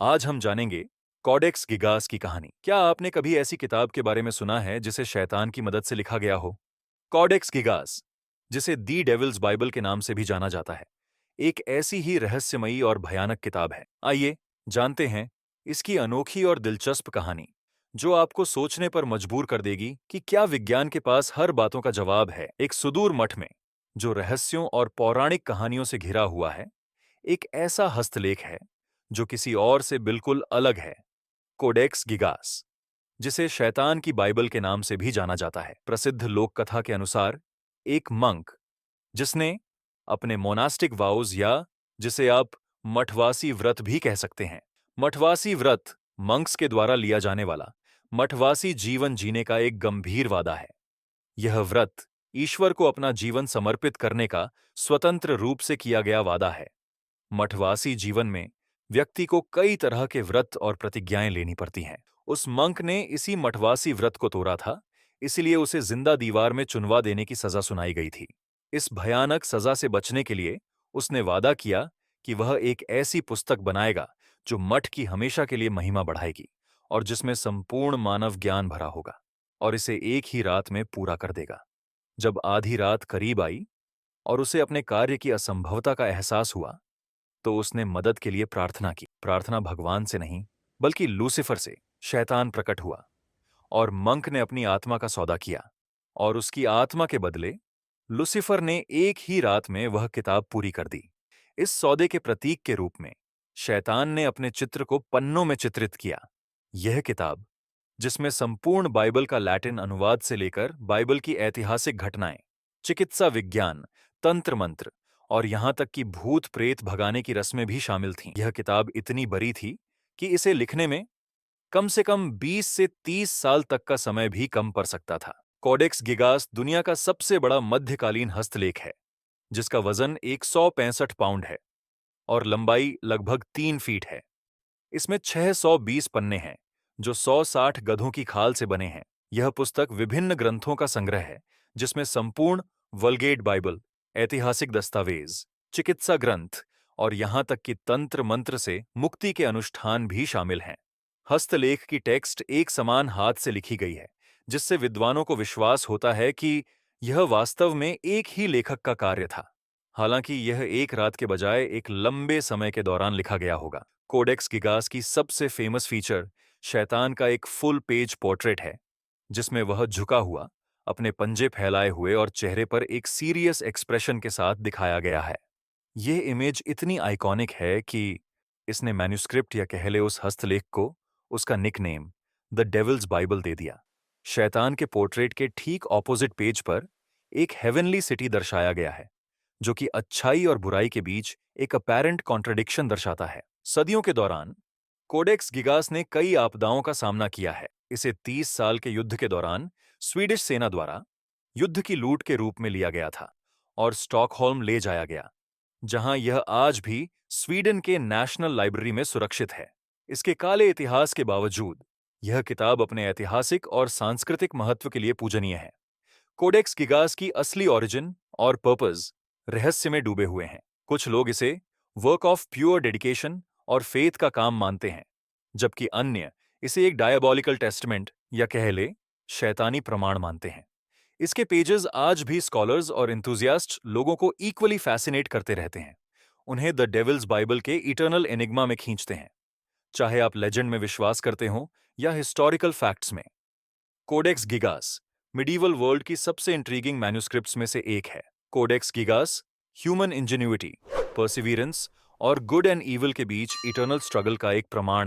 आज हम जानेंगे कॉडेक्स गिगास की कहानी। क्या आपने कभी ऐसी किताब के बारे में सुना है जिसे शैतान की मदद से लिखा गया हो? कॉडेक्स गिगास, जिसे दी डेविल्स बाइबल के नाम से भी जाना जाता है, एक ऐसी ही रहस्यमयी और भयानक किताब है। आइए जानते हैं इसकी अनोखी और दिलचस्प कहानी, जो आपको सोचने पर मजबूर कर देगी कि क्या विज्ञान के पास हर बातों का जवाब है। एक सुदूर मठ में, जो रहस्यों और पौराणिक कहानियों से घिरा हुआ है, एक ऐसा हस्तलेख है जो किसी और से बिल्कुल अलग है। कोडेक्स गिगास, जिसे शैतान की बाइबल के नाम से भी जाना जाता है। प्रसिद्ध लोक कथा के अनुसार, एक मंक जिसने अपने मोनास्टिक वाउज, या जिसे आप मठवासी व्रत भी कह सकते हैं। मठवासी व्रत मंक्स के द्वारा लिया जाने वाला मठवासी जीवन जीने का एक गंभीर वादा है। यह व्रत ईश्वर को अपना जीवन समर्पित करने का स्वतंत्र रूप से किया गया वादा है। मठवासी जीवन में व्यक्ति को कई तरह के व्रत और प्रतिज्ञाएं लेनी पड़ती हैं। उस मंक ने इसी मठवासी व्रत को तोड़ा था, इसलिए उसे जिंदा दीवार में चुनवा देने की सजा सुनाई गई थी। इस भयानक सजा से बचने के लिए उसने वादा किया कि वह एक ऐसी पुस्तक बनाएगा जो मठ की हमेशा के लिए महिमा बढ़ाएगी और जिसमें संपूर्ण मानव ज्ञान भरा होगा, और इसे एक ही रात में पूरा कर देगा। जब आधी रात करीब आई और उसे अपने कार्य की असंभवता का एहसास हुआ, तो उसने मदद के लिए प्रार्थना की। प्रार्थना भगवान से नहीं, बल्कि लूसीफर से। शैतान प्रकट हुआ और मंक ने अपनी आत्मा का सौदा किया, और उसकी आत्मा के बदले लूसीफर ने एक ही रात में वह किताब पूरी कर दी। इस सौदे के प्रतीक के रूप में शैतान ने अपने चित्र को पन्नों में चित्रित किया। यह किताब, जिसमें संपूर्ण बाइबल का लैटिन अनुवाद से लेकर बाइबल की ऐतिहासिक घटनाएं, चिकित्सा विज्ञान, तंत्र मंत्र और यहां तक कि भूत प्रेत भगाने की रस्में भी शामिल थीं। यह किताब इतनी बड़ी थी कि इसे लिखने में कम से कम 20 से 30 साल तक का समय भी कम पड़ सकता था। कोडेक्स गिगास दुनिया का सबसे बड़ा मध्यकालीन हस्तलेख है, जिसका वजन 165 पाउंड है और लंबाई लगभग 3 फीट है। इसमें 620 पन्ने हैं, जो 160 गधों की खाल से बने हैं। यह पुस्तक विभिन्न ग्रंथों का संग्रह है, जिसमें संपूर्ण वल्गेट बाइबल, ऐतिहासिक दस्तावेज, चिकित्सा ग्रंथ और यहां तक कि तंत्र मंत्र से मुक्ति के अनुष्ठान भी शामिल हैं। हस्तलेख की टेक्स्ट एक समान हाथ से लिखी गई है, जिससे विद्वानों को विश्वास होता है कि यह वास्तव में एक ही लेखक का कार्य था, हालांकि यह एक रात के बजाय एक लंबे समय के दौरान लिखा गया होगा। कोडेक्स गिगास की सबसे फेमस फीचर शैतान का एक फुल पेज पोर्ट्रेट है, जिसमें वह झुका हुआ, अपने पंजे फैलाए हुए और चेहरे पर एक सीरियस एक्सप्रेशन के साथ दिखाया गया है। यह इमेज इतनी आइकॉनिक है कि इसने मैन्युस्क्रिप्ट, या कह ले उस हस्तलेख को, उसका निकनेम द डेविल्स बाइबल दे दिया। शैतान के पोर्ट्रेट के ठीक ऑपोजिट पेज पर एक हेवनली सिटी दर्शाया गया है, जो कि अच्छाई और बुराई के बीच एक अपैरेंट कॉन्ट्रडिक्शन दर्शाता है। सदियों के दौरान कोडेक्स गिगास ने कई आपदाओं का सामना किया है। इसे 30 साल के युद्ध के दौरान स्वीडिश सेना द्वारा युद्ध की लूट के रूप में लिया गया था और स्टॉकहोल्म ले जाया गया, जहां यह आज भी स्वीडन के नेशनल लाइब्रेरी में सुरक्षित है। इसके काले इतिहास के बावजूद यह किताब अपने ऐतिहासिक और सांस्कृतिक महत्व के लिए पूजनीय है। कोडेक्स गिगास की असली ओरिजिन और पर्पस रहस्य में डूबे हुए हैं। कुछ लोग इसे वर्क ऑफ प्योर डेडिकेशन और फेथ का काम मानते हैं, जबकि अन्य इसे एक डायबॉलिकल टेस्टमेंट, या कह ले शैतानी प्रमाण मानते हैं। इसके पेजेस आज भी स्कॉलर्स और इंथुजियास्ट लोगों को इक्वली फैसिनेट करते रहते हैं। उन्हें द डेविल्स बाइबल के इटर्नल एनिग्मा में खींचते हैं, चाहे आप लेजेंड में विश्वास करते हो या हिस्टोरिकल फैक्ट्स में। कोडेक्स गिगास मिडीवल वर्ल्ड की सबसे इंट्रीगिंग मैन्युस्क्रिप्ट्स में से एक है। कोडेक्स गिगास ह्यूमन इंजेन्युइटी, परसिवियरेंस और गुड एंड ईविल के बीच इटर्नल स्ट्रगल का एक प्रमाण है।